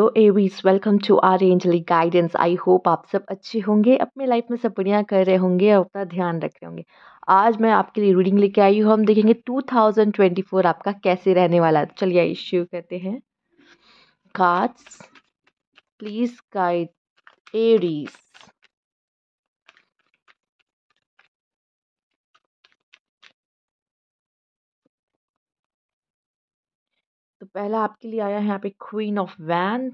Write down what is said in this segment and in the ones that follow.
Hello एवीज, welcome to our angelic guidance. I hope आप सब अच्छे होंगे, अपने लाइफ में सब बढ़िया कर रहे होंगे और अपना ध्यान रख रहे होंगे। आज मैं आपके लिए रीडिंग लेके आई हूँ। हम देखेंगे 2024 आपका कैसे रहने वाला है। तो चलिए आइए शुरू करते हैं। Cards please guide Aries. तो पहला आपके लिए आया है यहाँ पे क्वीन ऑफ वैंस।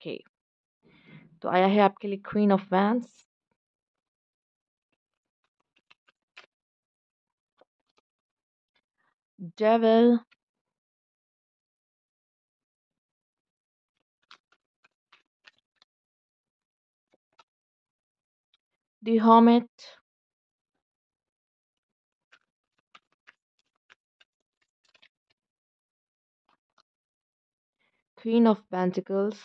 ओके, तो आया है आपके लिए queen of vents, devil, the hermit, queen of pentacles,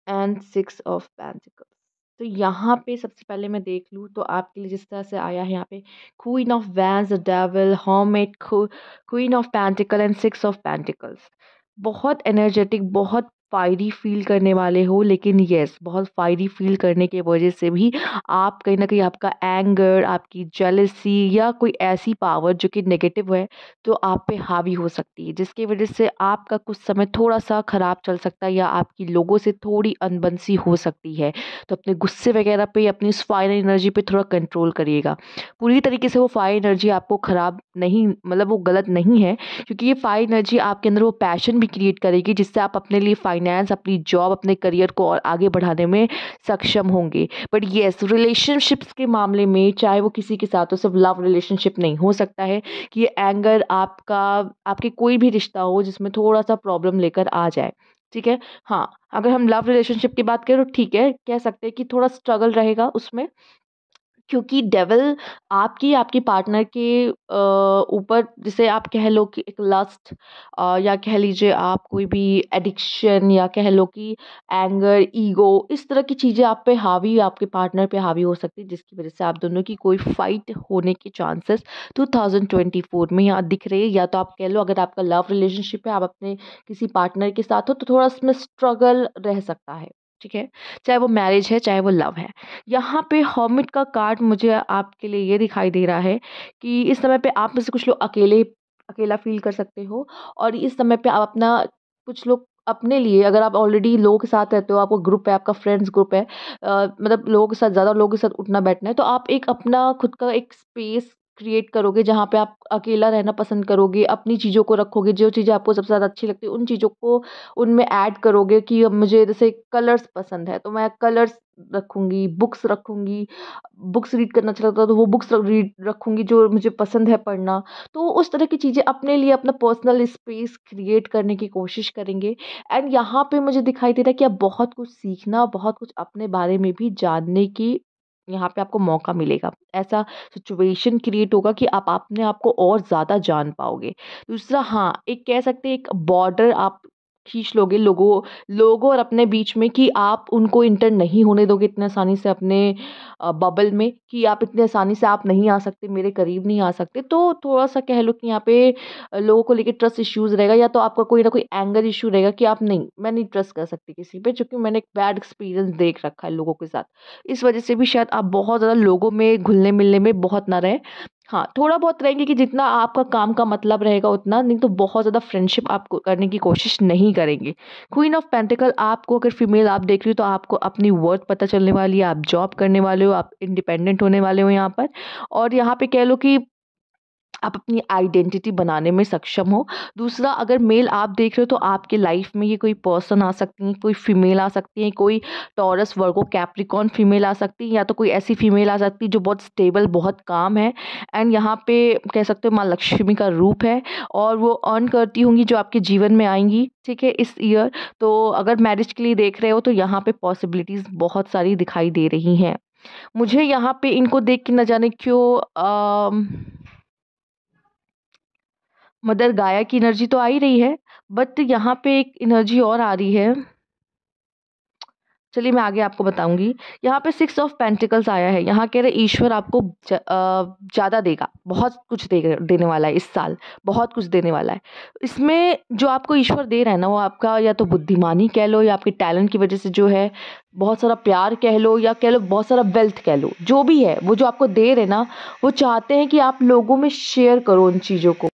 and six of pentacles. तो यहाँ पे सबसे पहले मैं देख लूँ तो आपके लिए जिस तरह से आया है यहाँ पे queen of vents, devil, hermit, queen of pentacle and six of pentacles. बहुत एनर्जेटिक, बहुत फायरी फील करने वाले हो, लेकिन यस, बहुत फायरी फील करने की वजह से भी आप कहीं ना कहीं आपका एंगर, आपकी जेलसी या कोई ऐसी पावर जो कि नेगेटिव है तो आप पे हावी हो सकती है, जिसकी वजह से आपका कुछ समय थोड़ा सा खराब चल सकता है या आपकी लोगों से थोड़ी अनबन सी हो सकती है। तो अपने गुस्से वगैरह पे, अपनी उस फायर एनर्जी पे थोड़ा कंट्रोल करिएगा। पूरी तरीके से वो फायर एनर्जी आपको खराब नहीं, मतलब वो गलत नहीं है, क्योंकि ये फायर एनर्जी आपके अंदर वो पैशन भी क्रिएट करेगी जिससे आप अपने लिए फाइनेंस, अपनी जॉब, अपने करियर को और आगे बढ़ाने में सक्षम होंगे। बट येस, रिलेशनशिप्स के मामले में, चाहे वो किसी के साथ हो, सिर्फ लव रिलेशनशिप नहीं, हो सकता है कि ये एंगर आपका, आपके कोई भी रिश्ता हो जिसमें थोड़ा सा प्रॉब्लम लेकर आ जाए। ठीक है, हाँ, अगर हम लव रिलेशनशिप की बात करें तो ठीक है, कह सकते हैं कि थोड़ा स्ट्रगल रहेगा उसमें, क्योंकि डेविल आपकी, आपके पार्टनर के ऊपर, जिसे आप कह लो कि एक लस्ट, या कह लीजिए आप कोई भी एडिक्शन, या कह लो कि एंगर, ईगो, इस तरह की चीज़ें आप पे हावी, आपके पार्टनर पे हावी हो सकती है, जिसकी वजह से आप दोनों की कोई फाइट होने के चांसेस 2024 में यहाँ दिख रहे हैं। या तो आप कह लो, अगर आपका लव रिलेशनशिप है, आप अपने किसी पार्टनर के साथ हो, तो थोड़ा इसमें स्ट्रगल रह सकता है। ठीक है, चाहे वो मैरिज है, चाहे वो लव है। यहाँ पे हर्मिट का कार्ड मुझे आपके लिए ये दिखाई दे रहा है कि इस समय पे आप में से कुछ लोग अकेले, अकेला फील कर सकते हो, और इस समय पे आप अपना, कुछ लोग अपने लिए, अगर आप ऑलरेडी लोगों के साथ रहते हो, आपको ग्रुप है, आपका फ्रेंड्स ग्रुप है, मतलब लोगों के साथ, ज़्यादा लोगों के साथ उठना बैठना है, तो आप एक अपना खुद का एक स्पेस क्रिएट करोगे जहाँ पे आप अकेला रहना पसंद करोगे, अपनी चीज़ों को रखोगे, जो चीज़ें आपको सबसे ज़्यादा अच्छी लगती है उन चीज़ों को उनमें ऐड करोगे। कि अब मुझे जैसे कलर्स पसंद है तो मैं कलर्स रखूंगी, बुक्स रखूंगी, बुक्स रीड करना अच्छा लगता है तो वो बुक्स रीड रखूंगी जो मुझे पसंद है पढ़ना। तो उस तरह की चीज़ें अपने लिए, अपना पर्सनल स्पेस क्रिएट करने की कोशिश करेंगे। एंड यहाँ पे मुझे दिखाई दे रहा है कि आप बहुत कुछ सीखना, बहुत कुछ अपने बारे में भी जानने की यहाँ पे आपको मौका मिलेगा। ऐसा सिचुएशन क्रिएट होगा कि आप अपने आप को और ज़्यादा जान पाओगे। दूसरा, हाँ, एक कह सकते हैं एक बॉर्डर आप खींच लोगे लोगों लोगों और अपने बीच में, कि आप उनको इंटर नहीं होने दोगे इतने आसानी से अपने बबल में, कि आप इतने आसानी से आप नहीं आ सकते, मेरे करीब नहीं आ सकते। तो थोड़ा सा कह लो कि यहाँ पे लोगों को लेके ट्रस्ट इश्यूज रहेगा, या तो आपका कोई ना कोई एंगर इशू रहेगा कि आप नहीं, मैं नहीं ट्रस्ट कर सकती किसी पे, क्योंकि मैंने एक बैड एक्सपीरियंस देख रखा है लोगों के साथ। इस वजह से भी शायद आप बहुत ज़्यादा लोगों में घुलने मिलने में बहुत ना रहे। हाँ, थोड़ा बहुत रहेंगे कि जितना आपका काम का मतलब रहेगा उतना, नहीं तो बहुत ज़्यादा फ्रेंडशिप आप करने की कोशिश नहीं करेंगे। क्वीन ऑफ पेंटिकल, आपको अगर फीमेल आप देख रही हो तो आपको अपनी वर्थ पता चलने वाली है, आप जॉब करने वाले हो, आप इंडिपेंडेंट होने वाले हो यहाँ पर। और यहाँ पे कह लो कि आप अपनी आइडेंटिटी बनाने में सक्षम हो। दूसरा, अगर मेल आप देख रहे हो तो आपके लाइफ में ये कोई पर्सन आ सकती है, कोई फीमेल आ सकती है, कोई टॉरस, वर्गो, कैप्रिकॉर्न फीमेल आ सकती है, या तो कोई ऐसी फीमेल आ सकती है जो बहुत स्टेबल, बहुत काम है, एंड यहाँ पे कह सकते हो माँ लक्ष्मी का रूप है, और वो अर्न करती होंगी जो आपके जीवन में आएंगी, ठीक है, इस ईयर। तो अगर मैरिज के लिए देख रहे हो तो यहाँ पे पॉसिबिलिटीज़ बहुत सारी दिखाई दे रही हैं। मुझे यहाँ पे इनको देख के न जाने क्यों मदर गाया की एनर्जी तो आ ही रही है, बट यहाँ पे एक एनर्जी और आ रही है। चलिए मैं आगे आपको बताऊंगी। यहाँ पे 6 ऑफ पेंटिकल्स आया है। यहाँ कह रहे ईश्वर आपको ज़्यादा देगा, बहुत कुछ देने वाला है इस साल, बहुत कुछ देने वाला है। इसमें जो आपको ईश्वर दे रहा है ना, वो आपका या तो बुद्धिमानी कह लो, या आपके टैलेंट की वजह से जो है बहुत सारा प्यार कह लो, या कह लो बहुत सारा वेल्थ कह लो, जो भी है वो जो आपको दे रहे ना, वो चाहते हैं कि आप लोगों में शेयर करो उन चीज़ों को।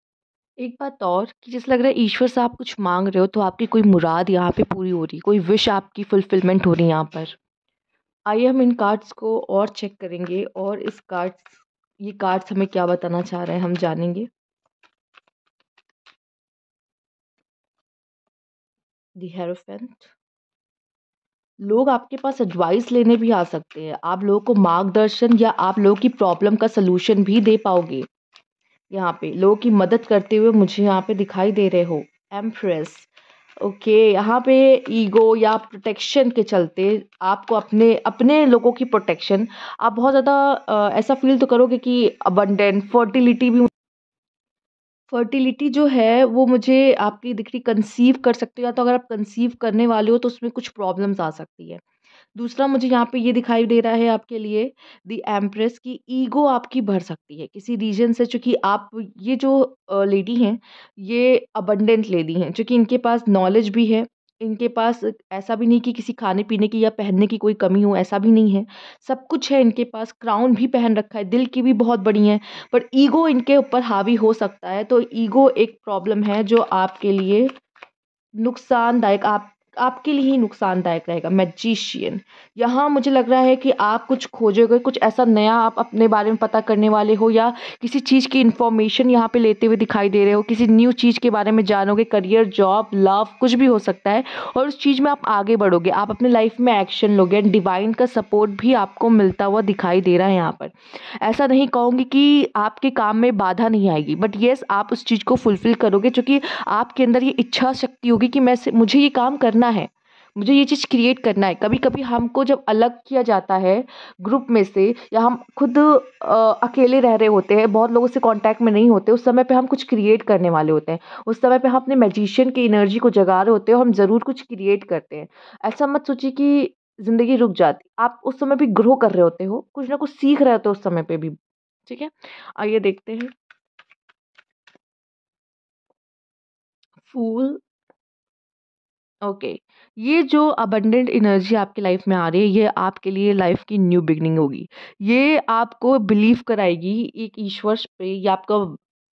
एक बात और कि जैसे लग रहा है ईश्वर से आप कुछ मांग रहे हो तो आपकी कोई मुराद यहाँ पे पूरी हो रही, कोई विश आपकी फुलफिलमेंट हो रही है यहाँ पर। आइए हम इन कार्ड्स को और चेक करेंगे, और इस कार्ड्स ये कार्ड्स हमें क्या बताना चाह रहे हैं हम जानेंगे। The hierophant. लोग आपके पास एडवाइस लेने भी आ सकते हैं, आप लोगों को मार्गदर्शन या आप लोगों की प्रॉब्लम का सलूशन भी दे पाओगे। यहाँ पे लोगों की मदद करते हुए मुझे यहाँ पे दिखाई दे रहे हो। एम्प्रेस। ओके, यहाँ पे ईगो या प्रोटेक्शन के चलते आपको अपने अपने लोगों की प्रोटेक्शन, आप बहुत ज़्यादा ऐसा फील तो करोगे कि अबंडेंट फर्टिलिटी भी, फर्टिलिटी जो है वो मुझे आपकी दिख रही, कंसीव कर सकते हो, या तो अगर आप कंसीव करने वाले हो तो उसमें कुछ प्रॉब्लम्स आ सकती है। दूसरा मुझे यहाँ पे ये दिखाई दे रहा है आपके लिए द एम्प्रेस की ईगो आपकी बढ़ सकती है किसी रीजन से, चूंकि आप ये जो लेडी हैं, ये अबंडेंट लेडी हैं, चूंकि इनके पास नॉलेज भी है, इनके पास ऐसा भी नहीं कि किसी खाने पीने की या पहनने की कोई कमी हो, ऐसा भी नहीं है, सब कुछ है इनके पास, क्राउन भी पहन रखा है, दिल की भी बहुत बड़ी है, पर ईगो इनके ऊपर हावी हो सकता है। तो ईगो एक प्रॉब्लम है जो आपके लिए नुकसानदायक, आपके लिए ही नुकसानदायक रहेगा। मैजिशियन। यहाँ मुझे लग रहा है कि आप कुछ खोजोगे, कुछ ऐसा नया आप अपने बारे में पता करने वाले हो, या किसी चीज़ की इन्फॉर्मेशन यहाँ पे लेते हुए दिखाई दे रहे हो, किसी न्यू चीज़ के बारे में जानोगे, करियर, जॉब, लव, कुछ भी हो सकता है, और उस चीज़ में आप आगे बढ़ोगे, आप अपने लाइफ में एक्शन लोगे, एंड डिवाइन का सपोर्ट भी आपको मिलता हुआ दिखाई दे रहा है यहाँ पर। ऐसा नहीं कहूँगी कि आपके काम में बाधा नहीं आएगी, बट येस आप उस चीज़ को फुलफिल करोगे, क्योंकि आपके अंदर ये इच्छा शक्ति होगी कि मुझे ये काम करना है, मुझे ये चीज़ क्रिएट करना है। कभी कभी हमको जब अलग किया जाता है ग्रुप में से, या हम खुद अकेले रह रहे होते हैं, बहुत लोगों से कांटेक्ट में नहीं होते, उस समय पे हम कुछ क्रिएट करने वाले होते हैं, उस समय पे हम अपने मैजिशियन की एनर्जी को जगा रहे होते हैं, और हम ज़रूर कुछ क्रिएट करते हैं। ऐसा मत सोचिए कि ज़िंदगी रुक जाती, आप उस समय भी ग्रो कर रहे होते हो, कुछ ना कुछ सीख रहे होते हो उस समय पे भी। ठीक है, आइए देखते हैं। फूल। ओके, ये जो अबंडेंट एनर्जी आपकी लाइफ में आ रही है, ये आपके लिए लाइफ की न्यू बिगनिंग होगी। ये आपको बिलीव कराएगी एक ईश्वर पे, या आपका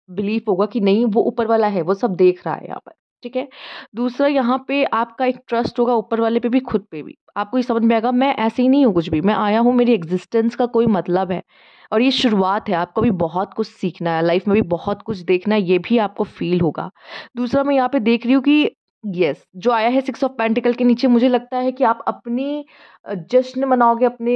बिलीफ होगा कि नहीं वो ऊपर वाला है, वो सब देख रहा है यहाँ पर। ठीक है। दूसरा, यहाँ पे आपका एक ट्रस्ट होगा ऊपर वाले पे भी, खुद पे भी। आपको ये समझ में आएगा मैं ऐसे ही नहीं हूँ कुछ भी, मैं आया हूँ, मेरी एग्जिस्टेंस का कोई मतलब है, और ये शुरुआत है, आपको भी बहुत कुछ सीखना है लाइफ में, भी बहुत कुछ देखना है, ये भी आपको फील होगा। दूसरा, मैं यहाँ पे देख रही हूँ कि यस जो आया है 6 ऑफ पेंटिकल के नीचे, मुझे लगता है कि आप अपनी जश्न मनाओगे, अपने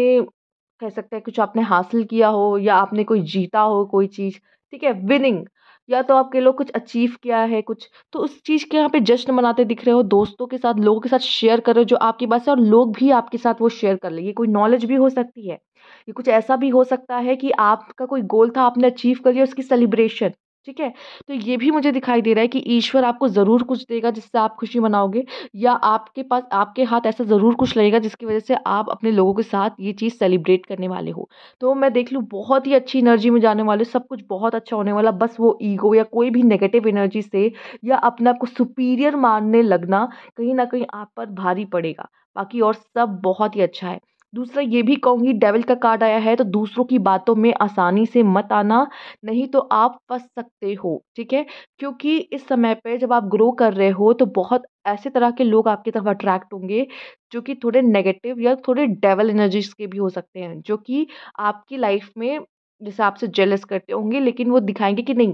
कह सकते हैं कुछ आपने हासिल किया हो, या आपने कोई जीता हो कोई चीज़। ठीक है, विनिंग, या तो आपके लोग कुछ अचीव किया है कुछ, तो उस चीज़ के यहाँ पे जश्न मनाते दिख रहे हो, दोस्तों के साथ, लोगों के साथ शेयर कर रहे हो जो आपकी बात है, और लोग भी आपके साथ वो शेयर कर लेंगे। कोई नॉलेज भी हो सकती है, ये कुछ ऐसा भी हो सकता है कि आपका कोई गोल था, आपने अचीव कर लिया, उसकी सेलिब्रेशन। ठीक है, तो ये भी मुझे दिखाई दे रहा है कि ईश्वर आपको ज़रूर कुछ देगा जिससे आप खुशी मनाओगे, या आपके पास आपके हाथ ऐसा ज़रूर कुछ लगेगा जिसकी वजह से आप अपने लोगों के साथ ये चीज़ सेलिब्रेट करने वाले हो। तो मैं देख लूँ बहुत ही अच्छी एनर्जी में जाने वाले, सब कुछ बहुत अच्छा होने वाला, बस वो ईगो या कोई भी नेगेटिव एनर्जी से, या अपने आप को सुपीरियर मानने लगना, कहीं ना कहीं आप पर भारी पड़ेगा। बाकी और सब बहुत ही अच्छा है। दूसरा ये भी कहूँगी, डेविल का कार्ड आया है, तो दूसरों की बातों में आसानी से मत आना, नहीं तो आप फंस सकते हो। ठीक है, क्योंकि इस समय पे जब आप ग्रो कर रहे हो तो बहुत ऐसे तरह के लोग आपकी तरफ अट्रैक्ट होंगे जो कि थोड़े नेगेटिव या थोड़े डेवल एनर्जीज के भी हो सकते हैं, जो कि आपकी लाइफ में जैसे आपसे जेलस करते होंगे, लेकिन वो दिखाएंगे कि नहीं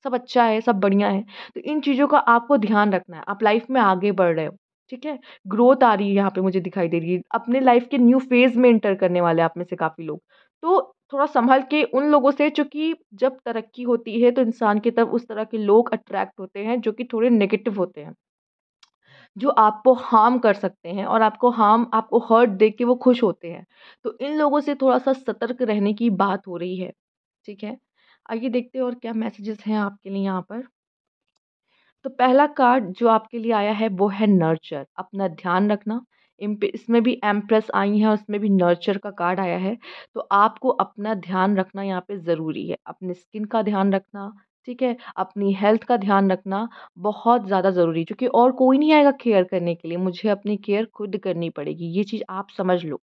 सब अच्छा है, सब बढ़िया है। तो इन चीज़ों का आपको ध्यान रखना है, आप लाइफ में आगे बढ़ रहे हो। ठीक है, ग्रोथ आ रही है यहाँ पे मुझे दिखाई दे रही है, अपने लाइफ के न्यू फेज में एंटर करने वाले आप में से काफ़ी लोग। तो थोड़ा संभल के उन लोगों से, क्योंकि जब तरक्की होती है तो इंसान की तरफ उस तरह के लोग अट्रैक्ट होते हैं जो कि थोड़े नेगेटिव होते हैं, जो आपको हार्म कर सकते हैं, और आपको हर्ट देख के वो खुश होते हैं। तो इन लोगों से थोड़ा सा सतर्क रहने की बात हो रही है। ठीक है, आइए देखते हैं और क्या मैसेजेस हैं आपके लिए यहाँ पर। तो पहला कार्ड जो आपके लिए आया है वो है नर्चर, अपना ध्यान रखना, इसमें भी एम्प्रेस आई है, उसमें भी नर्चर का कार्ड आया है। तो आपको अपना ध्यान रखना यहाँ पे ज़रूरी है, अपने स्किन का ध्यान रखना, ठीक है, अपनी हेल्थ का ध्यान रखना बहुत ज़्यादा ज़रूरी है, क्योंकि और कोई नहीं आएगा केयर करने के लिए, मुझे अपनी केयर खुद करनी पड़ेगी, ये चीज़ आप समझ लो।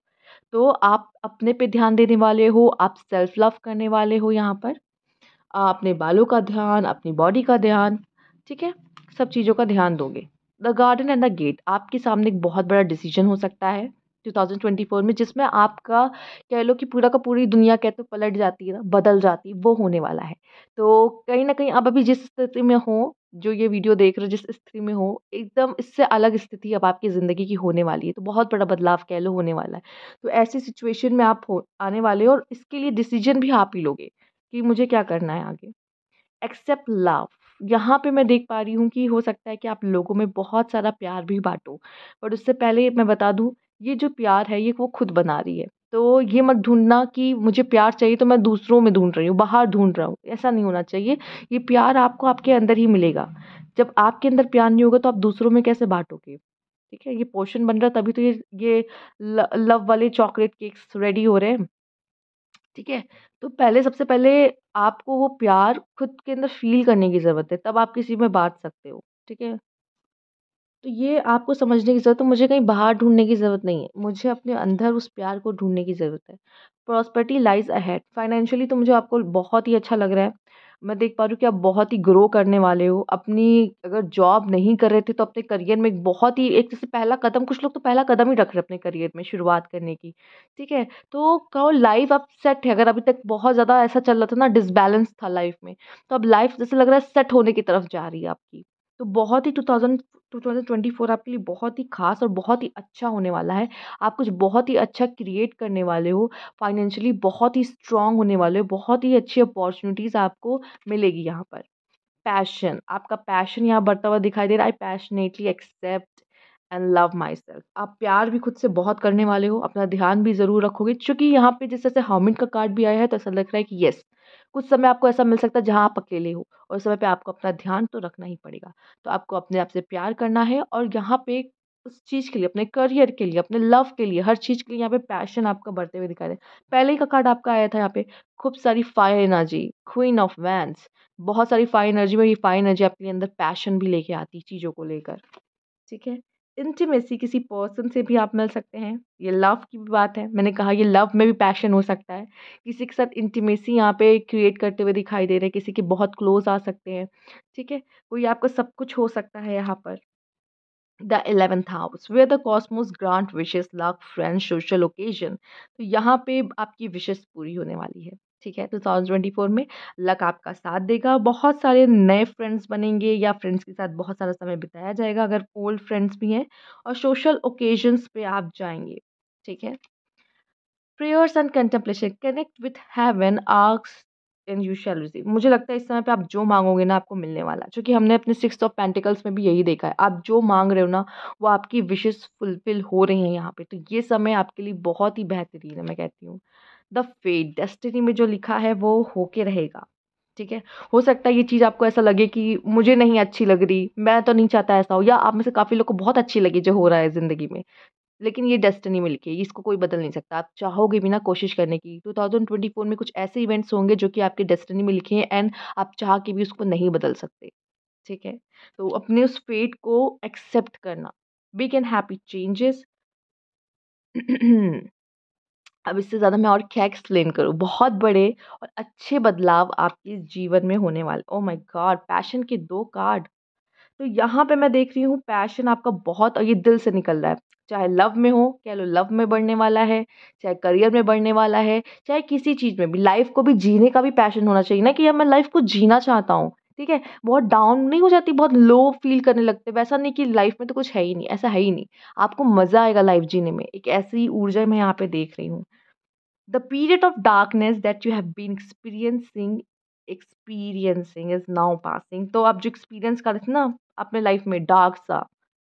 तो आप अपने पे ध्यान देने वाले हो, आप सेल्फ लव करने वाले हो यहाँ पर, अपने बालों का ध्यान, अपनी बॉडी का ध्यान, ठीक है, सब चीज़ों का ध्यान दोगे। The garden and the gate आपके सामने एक बहुत बड़ा डिसीजन हो सकता है 2024 में, जिसमें आपका कह लो कि पूरा का पूरी दुनिया कह तो पलट जाती है ना, बदल जाती है, वो होने वाला है। तो कहीं न कहीं आप अभी जिस स्थिति में हो, जो ये वीडियो देख रहे हो, जिस स्थिति में हो, एकदम इससे अलग स्थिति अब आपकी ज़िंदगी की होने वाली है। तो बहुत बड़ा बदलाव कह लो होने वाला है। तो ऐसी सिचुएशन में आप हो आने वाले हो, और इसके लिए डिसीजन भी आप ही लोगे कि मुझे क्या करना है आगे। एक्सेप्ट लव, यहाँ पे मैं देख पा रही हूँ कि हो सकता है कि आप लोगों में बहुत सारा प्यार भी बांटो, पर उससे पहले मैं बता दूँ, ये जो प्यार है ये वो खुद बना रही है। तो ये मत ढूंढना कि मुझे प्यार चाहिए तो मैं दूसरों में ढूंढ रही हूँ, बाहर ढूंढ रहा हूँ, ऐसा नहीं होना चाहिए। ये प्यार आपको आपके अंदर ही मिलेगा। जब आपके अंदर प्यार नहीं होगा तो आप दूसरों में कैसे बांटोगे? ठीक है, ये पोषण बन रहा है, तभी तो ये लव वाले चॉकलेट केक्स रेडी हो रहे हैं। ठीक है? तो पहले, सबसे पहले आपको वो प्यार खुद के अंदर फ़ील करने की ज़रूरत है, तब आप किसी में बाँट सकते हो, ठीक है? तो ये आपको समझने की ज़रूरत है, मुझे कहीं बाहर ढूँढने की ज़रूरत नहीं है, मुझे अपने अंदर उस प्यार को ढूँढने की ज़रूरत है। प्रॉस्पेरिटी लाइज़ अहेड, फाइनेंशियली तो मुझे आपको बहुत ही अच्छा लग रहा है। मैं देख पा रही हूँ कि आप बहुत ही ग्रो करने वाले हो। अपनी अगर जॉब नहीं कर रहे थे तो अपने करियर में एक बहुत ही, एक जैसे पहला कदम, कुछ लोग तो पहला कदम ही रख रहे हैं अपने करियर में शुरुआत करने की, ठीक है? तो कहो लाइफ़ अब सेट है, अगर अभी तक बहुत ज़्यादा ऐसा चल रहा था ना, डिसबैलेंस था लाइफ़ में, तो अब लाइफ़ जैसे लग रहा है सेट होने की तरफ जा रही है आपकी। तो बहुत ही 2024 आपके लिए बहुत ही ख़ास और बहुत ही अच्छा होने वाला है। आप कुछ बहुत ही अच्छा क्रिएट करने वाले हो, फाइनेंशियली बहुत ही स्ट्रॉन्ग होने वाले हो, बहुत ही अच्छी अपॉर्च्युनिटीज़ आपको मिलेगी यहाँ पर। पैशन, आपका पैशन यहाँ बढ़ता हुआ दिखाई दे रहा है। I passionately accept and love myself, आप प्यार भी खुद से बहुत करने वाले हो, अपना ध्यान भी ज़रूर रखोगे, चूँकि यहाँ पे जिस तरह से हर्मिट का कार्ड भी आया है, तो ऐसा लग रहा है कि येस, कुछ समय आपको ऐसा मिल सकता है जहाँ आप अकेले हो, और उस समय पे आपको अपना ध्यान तो रखना ही पड़ेगा। तो आपको अपने आप से प्यार करना है, और यहाँ पे उस चीज़ के लिए, अपने करियर के लिए, अपने लव के लिए, हर चीज़ के लिए यहाँ पे पैशन आपका बढ़ते हुए दिखाई दे। पहले ही का कार्ड आपका आया था यहाँ पे, खूब सारी fire energy, queen of wands, बहुत सारी फायर एनर्जी में, ये फायर एनर्जी आपके अंदर पैशन भी लेके आती है चीज़ों को लेकर, ठीक है? इंटिमेसी, किसी पर्सन से भी आप मिल सकते हैं, ये लव की भी बात है, मैंने कहा ये लव में भी पैशन हो सकता है। किसी के साथ इंटिमेसी यहाँ पे क्रिएट करते हुए दिखाई दे रहे हैं, किसी के बहुत क्लोज़ आ सकते हैं, ठीक है? कोई आपका सब कुछ हो सकता है यहाँ पर। The 11th house where the cosmos grant wishes, luck, friends, social occasion, तो यहाँ पे आपकी विशेस पूरी होने वाली है, ठीक है? 2024 में लक आपका साथ देगा, बहुत सारे नए फ्रेंड्स बनेंगे, या फ्रेंड्स के साथ बहुत सारा समय बिताया जाएगा अगर ओल्ड फ्रेंड्स भी हैं, और सोशल ओकेजन्स पे आप जाएंगे, ठीक है? Prayers and contemplation, connect with heaven, ask and you shall receive, मुझे लगता है इस समय पे आप जो मांगोगे ना आपको मिलने वाला है, क्योंकि हमने अपने सिक्स ऑफ पेंटिकल्स में भी यही देखा है, आप जो मांग रहे हो ना वो आपकी विशेस फुलफिल हो रही हैं यहाँ पे। तो ये समय आपके लिए बहुत ही बेहतरीन है, मैं कहती हूँ। द फेट, डेस्टिनी में जो लिखा है वो होके रहेगा, ठीक है? हो सकता है ये चीज़ आपको ऐसा लगे कि मुझे नहीं अच्छी लग रही, मैं तो नहीं चाहता ऐसा हो, या आप में से काफ़ी लोग को बहुत अच्छी लगी जो हो रहा है ज़िंदगी में, लेकिन ये डेस्टिनी में लिखी है, इसको कोई बदल नहीं सकता। आप चाहोगे भी ना कोशिश करने की, 2024 में कुछ ऐसे इवेंट्स होंगे जो कि आपके डेस्टिनी में लिखे हैं, एंड आप चाह के भी उसको नहीं बदल सकते, ठीक है? तो अपने उस फेट को एक्सेप्ट करना। Big and happy changes. अब इससे ज़्यादा मैं और क्या एक्सप्लेन करूँ? बहुत बड़े और अच्छे बदलाव आपके जीवन में होने वाले। Oh my God! पैशन के 2 कार्ड। तो यहाँ पे मैं देख रही हूँ पैशन आपका बहुत, और ये दिल से निकल रहा है। चाहे लव में हो, कह लो लव में बढ़ने वाला है, चाहे करियर में बढ़ने वाला है, चाहे किसी चीज़ में भी, लाइफ़ को भी जीने का भी पैशन होना चाहिए ना, कि यार मैं लाइफ़ को जीना चाहता हूँ, ठीक है? बहुत डाउन नहीं हो जाती, बहुत लो फ़ील करने लगते, वैसा नहीं कि लाइफ़ में तो कुछ है ही नहीं, ऐसा है ही नहीं। आपको मज़ा आएगा लाइफ़ जीने में, एक ऐसी ऊर्जा मैं यहाँ पे देख रही हूँ। The period of darkness that you have been experiencing is now passing, तो आप जो एक्सपीरियंस कर रहे थे ना अपने लाइफ में डार्क सा,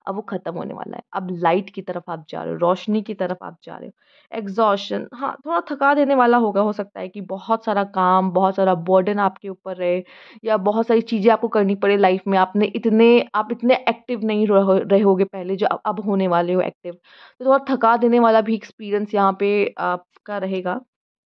अब वो ख़त्म होने वाला है। अब लाइट की तरफ आप जा रहे हो, रोशनी की तरफ आप जा रहे हो। एग्ज़ॉशन, हाँ, थोड़ा थका देने वाला होगा, हो सकता है कि बहुत सारा काम, बहुत सारा बर्डन आपके ऊपर रहे या बहुत सारी चीज़ें आपको करनी पड़े लाइफ़ में। आप इतने एक्टिव नहीं रहोगे पहले जो अब होने वाले हो एक्टिव। तो थोड़ा थका देने वाला भी एक्सपीरियंस यहाँ पे आपका रहेगा।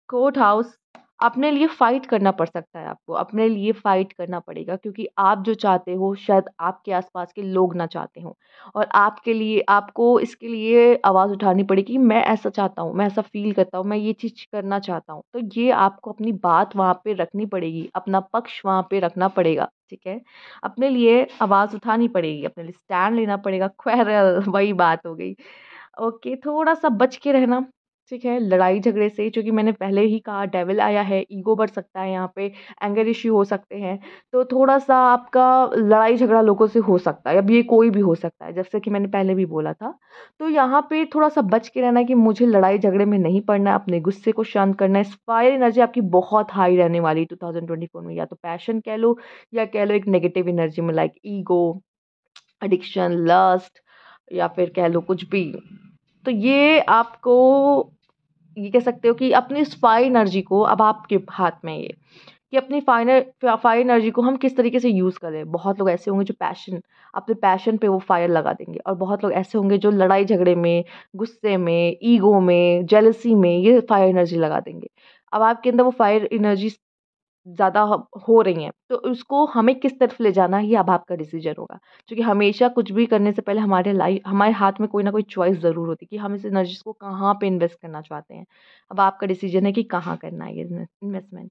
कोर्ट हाउस, अपने लिए फ़ाइट करना पड़ सकता है आपको, अपने लिए फ़ाइट करना पड़ेगा क्योंकि आप जो चाहते हो शायद आपके आस-पास के लोग ना चाहते हों और आपके लिए आपको इसके लिए आवाज़ उठानी पड़ेगी, मैं ऐसा चाहता हूँ, मैं ऐसा फ़ील करता हूँ, मैं ये चीज़ करना चाहता हूँ। तो ये आपको अपनी बात वहाँ पे रखनी पड़ेगी, अपना पक्ष वहाँ पे रखना पड़ेगा, ठीक है? अपने लिए आवाज़ उठानी पड़ेगी, अपने लिए स्टैंड लेना पड़ेगा, क्वेरल वही बात हो गई। ओके, थोड़ा-सा बच के रहना, ठीक है? लड़ाई-झगड़े से, चूँकि मैंने पहले ही कहा डेविल आया है, ईगो बढ़ सकता है यहाँ पे, एंगर इश्यू हो सकते हैं, तो थोड़ा-सा आपका लड़ाई-झगड़ा लोगों से हो सकता है। अब ये कोई भी हो सकता है, जैसे कि मैंने पहले भी बोला था। तो यहाँ पे थोड़ा-सा बच के रहना है कि मुझे लड़ाई-झगड़े में नहीं पड़ना है, अपने गुस्से को शांत करना है। फायर एनर्जी आपकी बहुत हाई रहने वाली है 2024 में, या तो पैशन कह लो या कह लो एक नेगेटिव एनर्जी में लाइक ईगो, एडिक्शन, लस्ट या फिर कह लो कुछ भी। तो ये आपको ये कह सकते हो कि अपनी इस फायर एनर्जी को अब आपके हाथ में है ये कि अपनी फायर एनर्जी को हम किस तरीके से यूज़ करें। बहुत लोग ऐसे होंगे जो अपने पैशन पे वो फायर लगा देंगे और बहुत लोग ऐसे होंगे जो लड़ाई झगड़े में, गुस्से में, ईगो में, जेलसी में ये फायर एनर्जी लगा देंगे। अब आपके अंदर वो फायर एनर्जी ज़्यादा हो रही हैं, तो उसको हमें किस तरफ ले जाना है ये अब आपका डिसीजन होगा। क्योंकि हमेशा कुछ भी करने से पहले हमारे हाथ में कोई ना कोई चॉइस ज़रूर होती है कि हम इस एनर्जीज़ को कहाँ पे इन्वेस्ट करना चाहते हैं। अब आपका डिसीजन है कि कहाँ करना है ये इन्वेस्टमेंट।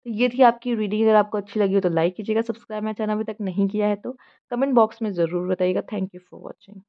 तो ये थी आपकी रीडिंग, अगर आपको अच्छी लगी हो तो लाइक कीजिएगा, सब्सक्राइब मेरा चैनल अभी तक नहीं किया है तो कमेंट बॉक्स में ज़रूर बताइएगा। Thank you for watching.